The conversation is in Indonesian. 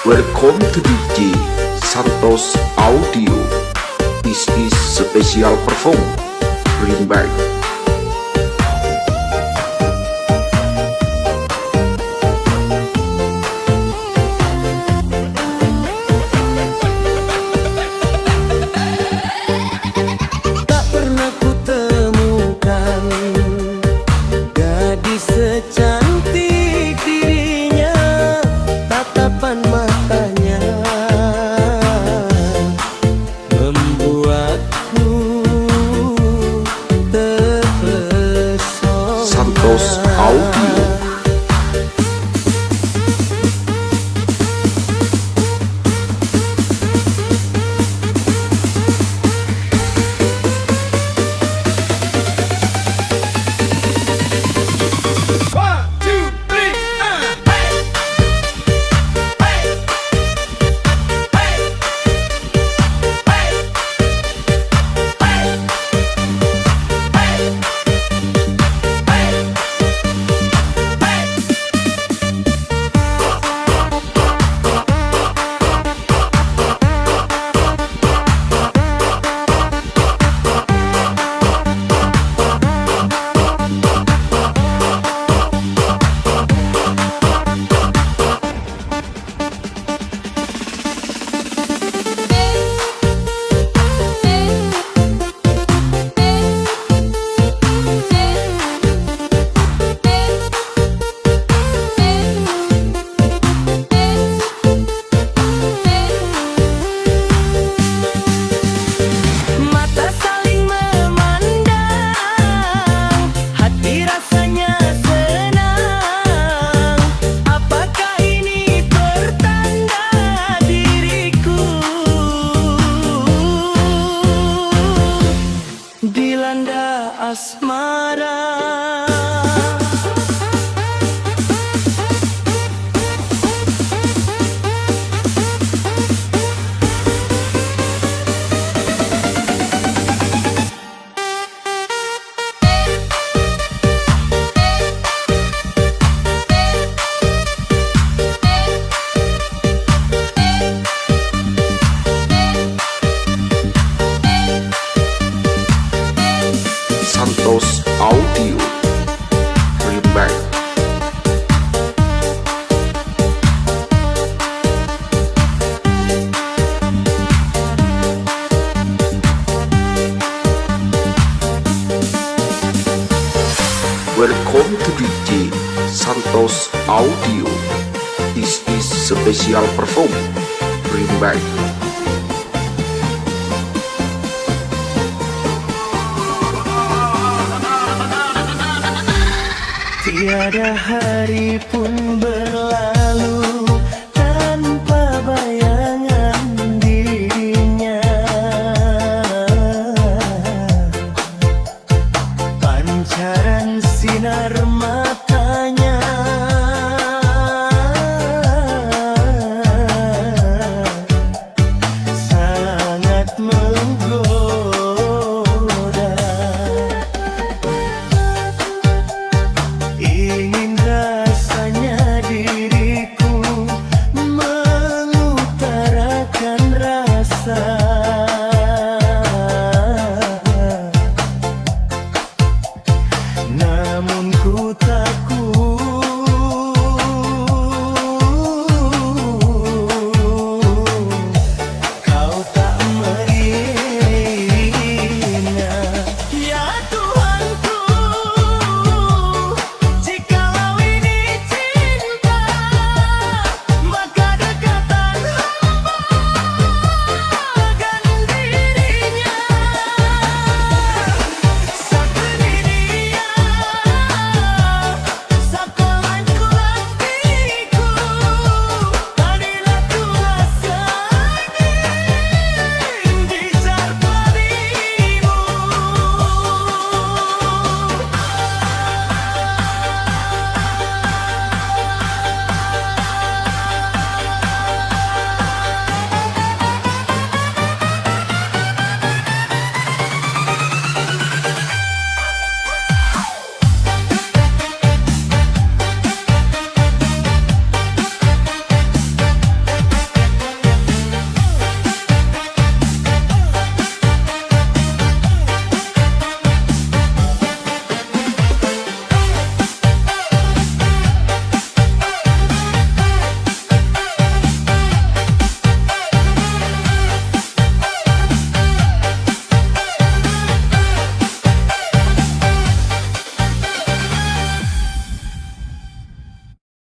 Welcome to DJ Santos Audio. This is special perform. Bring back. Tak pernah ku temukan gadis secantik dirinya, tatapan matanya membuatku terpesona. Santos Audio. Dilanda asmara, Santos Audio. Bring back. Welcome to DJ Santos Audio. This is special perform. Bring back. tiada hari pun berlalu tanpa bayangan dirinya. Pancaran sinar matanya sangat menggoda. Ingin rasanya diriku mengutarakan rasa, namun ku tak kuat